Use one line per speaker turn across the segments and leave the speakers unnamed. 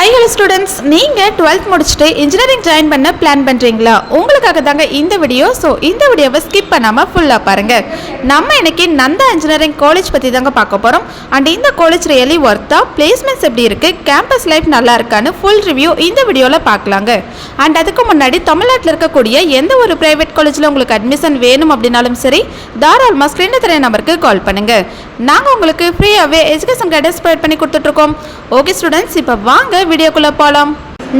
Hi hello students, நீங்கள் 12th முடிச்சுட்டு engineering join பண்ண பிளான் பண்ணுறீங்களா? உங்களுக்காக தாங்க இந்த வீடியோ. ஸோ இந்த வீடியோவை ஸ்கிப் பண்ணாமல் ஃபுல்லாக பாருங்கள். நம்ம இன்னைக்கு நந்தா இன்ஜினியரிங் காலேஜ் பற்றி தாங்க பார்க்க போகிறோம். அண்ட் இந்த காலேஜ் ரியலி ஒர்த்தா, பிளேஸ்மெண்ட்ஸ் எப்படி இருக்குது, கேம்பஸ் லைஃப் நல்லா இருக்கான்னு ஃபுல் ரிவ்யூ இந்த வீடியோவில் பார்க்கலாங்க. அண்ட் அதுக்கு முன்னாடி தமிழ்நாட்டில் இருக்கக்கூடிய எந்த ஒரு ப்ரைவேட் காலேஜில் உங்களுக்கு அட்மிஷன் வேணும் அப்படின்னாலும் சரி, தாராளமாக ஸ்க்ரீனில் தெரிய நம்பருக்கு கால் பண்ணுங்கள். நாங்கள் உங்களுக்கு ஃப்ரீயாகவே எஜுகேஷன் கைடன்ஸ் ப்ரொவைட் பண்ணி கொடுத்துட்ருக்கோம். ஓகே ஸ்டூடெண்ட்ஸ், இப்போ வாங்க வீடியோக்குள்ளே போகலாம்.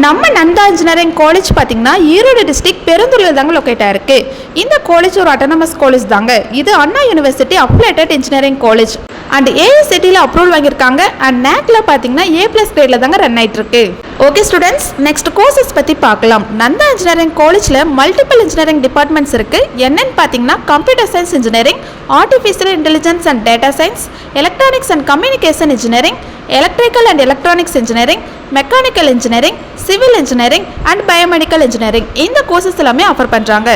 நம்ம நந்தா இன்ஜினியரிங் காலேஜ் பார்த்தீங்கன்னா ஈரோடு டிஸ்ட்ரிக்ட் பெருந்துறையில் தாங்க லொக்கேட் ஆயிருக்கு. இந்த காலேஜ் ஒரு அட்டானமஸ் காலேஜ் தாங்க. இது Anna university applied engineering college and ஏஐசிடியில் அப்ரூவல் வாங்கியிருக்காங்க. அண்ட் நேக்ல பார்த்தீங்கன்னா A+ கிரேடில் தாங்க ரன் ஆகிட்டு இருக்கு. ஓகே ஸ்டூடெண்ட்ஸ், நெக்ஸ்ட் கோர்சஸ் பற்றி பார்க்கலாம். நந்தா இன்ஜினியரிங் காலேஜில் மல்டிபிள் இன்ஜினியரிங் டிபார்ட்மெண்ட்ஸ் இருக்குது. என்னன்னு பார்த்தீங்கன்னா computer science engineering, artificial intelligence and data science, electronics and communication engineering, electrical and electronics engineering, mechanical engineering, civil engineering and biomedical engineering இந்த courses எல்லாமே offer பண்ணுறாங்க.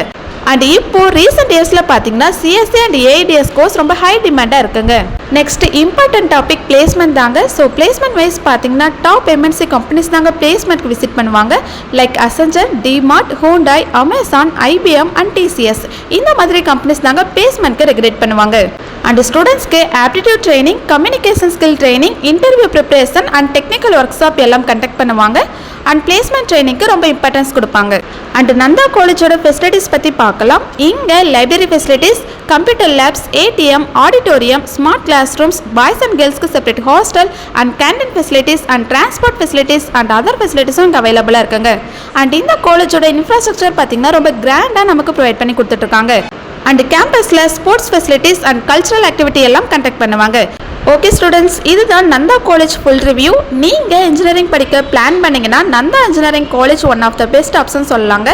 And இப்போ ரீசெண்ட் இயர்ஸில் பார்த்தீங்கன்னா சிஎஸ்சி அண்ட் ஏஐடிஎஸ் கோர்ஸ் ரொம்ப high டிமாண்டாக இருக்குங்க. Next important topic placement தாங்க. So placement wise பார்த்தீங்கன்னா டாப் எம்என்சி கம்பெனிஸ் தாங்க பிளேஸ்மெண்ட்க்கு விசிட் பண்ணுவாங்க. Like Accenture, DMart, Hyundai, Amazon, IBM and TCS இந்த மாதிரி கம்பெனிஸ் தாங்க பிளேஸ்மெண்ட்க்கு ரெகுலேட் பண்ணுவாங்க. அண்ட் ஸ்டூடெண்ட்ஸ்க்கு aptitude training, communication skill training, interview preparation and technical workshop எல்லாம் கண்டக்ட் பண்ணுவாங்க. அண்ட் பிளேஸ்மெண்ட் ட்ரைனிங்க்கு ரொம்ப இம்பார்ட்டன்ஸ் கொடுப்பாங்க. அண்ட் நந்தா காலேஜோட ஃபெசிலிட்டிஸ் பற்றி பார்க்கலாம். இங்கே library facilities, computer labs, ATM, auditorium, smart classrooms, boys and கேர்ள்ஸ்க்கு separate hostel and canteen facilities and transport facilities and other ஃபெசிலிட்டிஸும் இங்கே அவைலபிளாக இருக்குங்க. அண்ட் இந்த காலேஜோட இன்ஃப்ராஸ்ட்ரக்சர் பார்த்தீங்கன்னா ரொம்ப கிராண்டாக நமக்கு ப்ரொவைட் பண்ணி கொடுத்துட்ருக்காங்க. அண்ட் கேம்பஸில் sports facilities and cultural activity எல்லாம் கண்டக்ட் பண்ணுவாங்க. ஓகே ஸ்டூடெண்ட்ஸ், இதுதான் நந்தா காலேஜ் ஃபுல் ரிவ்யூ. நீங்கள் இன்ஜினியரிங் படிக்க பிளான் பண்ணிங்கன்னா Nanda engineering college one of the best option சொல்லலாங்க.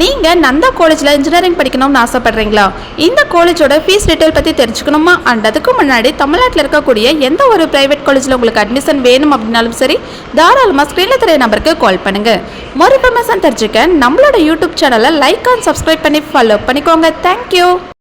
நீங்கள் நந்தா காலேஜில் இன்ஜினியரிங் படிக்கணும்னு ஆசைப்பட்றீங்களா? இந்த காலேஜோட ஃபீஸ் டீட்டெயில் பற்றி தெரிஞ்சுக்கணுமா? அண்ட் அதுக்கு முன்னாடி தமிழ்நாட்டில் இருக்கக்கூடிய எந்த ஒரு ப்ரைவேட் காலேஜில் உங்களுக்கு அட்மிஷன் வேணும் அப்படின்னாலும் சரி, தாராளமாக ஸ்க்ரீனில் தெரிய நம்பருக்கு கால் பண்ணுங்கள். மொரு இன்ஃபர்மேஷன் தெரிஞ்சுக்க நம்மளோட யூடியூப் சேனலை லைக் அண்ட் சப்ஸ்கிரைப் பண்ணி ஃபாலோ பண்ணிக்கோங்க. தேங்க்யூ.